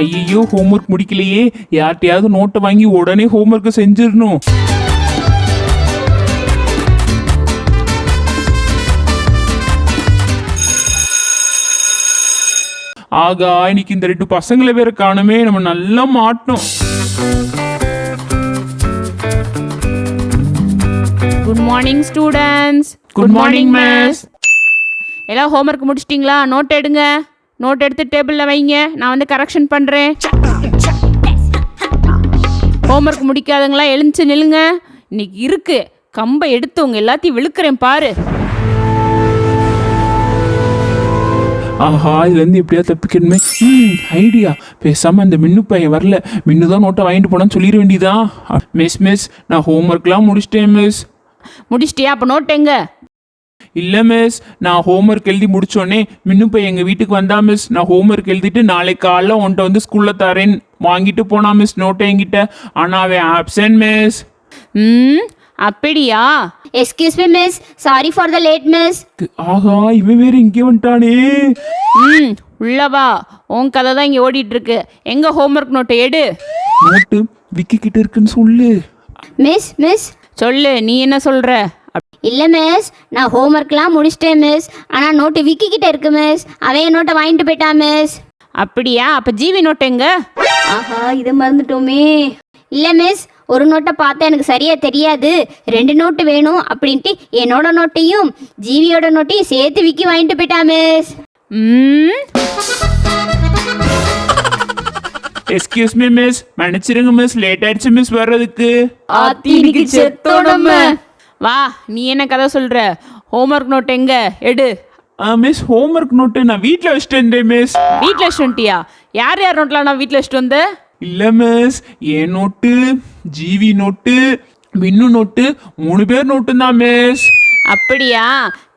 ஐயோ, ஹோம்ஒர்க் முடிக்கலையே. யார்கிட்டயாவது நோட்டை வாங்கி உடனே ஹோம்ஒர்க்கை செஞ்சிடணும். ஆகா, இன்னைக்கு இந்த 2 பசங்களை வேற காணுமே. நம்ம நல்லா மாட்டோம். Good morning students. Good morning miss. எல்லாம் ஹோம்ஒர்க் முடிச்சிட்டிங்களா? நோட் எடுங்க. நோட் எடுத்து டேபிளில் வைங்க. நான் வந்து கரெக்ஷன் பண்ணுறேன். ஹோம்ஒர்க் முடிக்காதங்களா எழுந்துச்சு நில்லுங்க. இன்னைக்கு இருக்கு கம்பை எடுத்து உங்க எல்லாத்தையும் விழுக்கிறேன் பாரு. ஆஹா, இதுலேருந்து எப்படியா தப்பிக்கணுமே. ஐடியா. பேசாமல் அந்த மின்னு பையன் வரல, மின்னு தான் நோட்டை வாங்கிட்டு போனான்னு சொல்லிட வேண்டியதான். மிஸ் நான் ஹோம்ஒர்க்லாம் முடிச்சிட்டேன் மிஸ். முடிச்சிட்டியா? அப்போ நோட் எங்க? இல்லை மிஸ், நான் ஹோம்ஒர்க் எழுதி முடிச்சோடனே மின்னு பையன் எங்கள் வீட்டுக்கு வந்தா மிஸ். நான் ஹோம்ஒர்க் எழுதிட்டு நாளைக்கு காலைல உன்ட்ட வந்து ஸ்கூலில் தரேன் வாங்கிட்டு போனா மிஸ் நோட்டை என்கிட்ட. ஆனால் அவன் ஆப்சென்ட் மிஸ். அப்படியா? Excuse me miss, sorry for the late miss. ஆஹா, இவன் வேற இங்கே வந்துட்டானே. உள்ளவா, உன் கதை தான் இங்கே ஓடிட்டு இருக்கு. எங்க ஹோம்ஒர்க் நோட்டை எடு. நோட்டு விக்கி கிட்ட இருக்குன்னு சொல்லு. மிஸ் சொல்லு, நீ என்ன சொல்ற? இல்லை மிஸ், நான் ஹோம்ஒர்க்லாம் முடிச்சிட்டேன் மிஸ். ஆனால் நோட்டு விக்கி கிட்ட இருக்கு மிஸ். அவன் என் நோட்டை வாங்கிட்டு போயிட்டான் மிஸ். அப்படியா? அப்போ ஜீவி நோட்டு எங்க? ஆஹா, இதை மறந்துட்டோமே. இல்லை மிஸ், ஒரு நோட்டை பார்த்தா எனக்கு சரியா தெரியாது. 2 நோட்டு வேணும் அப்படின்ட்டு என்னோட நோட்டையும் ஜீவியோட நோட்டையும் சேர்த்து விக்கி வாங்கிட்டு போயிட்டான் மிஸ். எஸ்கியூஸ் மீ மிஸ், மன்னிச்சிருங்க மிஸ், லேட் ஆயிடுச்சு மிஸ் வர்றதுக்கு. வா, நீ என்ன கதை சொல்ற? ஹோம்ஒர்க் நோட் எங்க எடு. மிஸ், ஹோம்ஒர்க் நோட்டு நான் வீட்டில் வச்சுட்டேன் மிஸ். வீட்டில் வச்சுட்டு வந்துட்டியா? யார் நோட்லாம் நான் வீட்டில் வச்சுட்டு வந்த? இல்லை மிஸ், என் நோட்டு, ஜீவி நோட்டு, மின்னு நோட்டு, 3 பேர் நோட்டு தான் மிஸ். அப்படியா?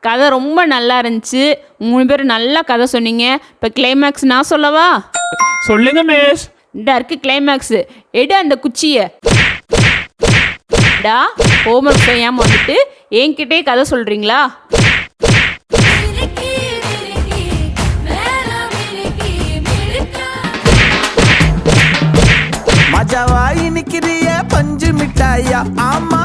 கதை ரொம்ப நல்லா இருந்துச்சு. 3 பேர் நல்லா கதை சொன்னீங்க. இப்போ கிளைமேக்ஸ் நான் சொல்லவா? சொல்லுங்க மிஸ். இந்த இருக்கு கிளைமேக்ஸ். எடு அந்த குச்சியை. ஹோம்ஒர்க் செய்யாமல் வந்துட்டு என்கிட்டே கதை சொல்றீங்களா? மஜாவாய் நிக்கிறிய பஞ்சு மிட்டாயா? ஆமா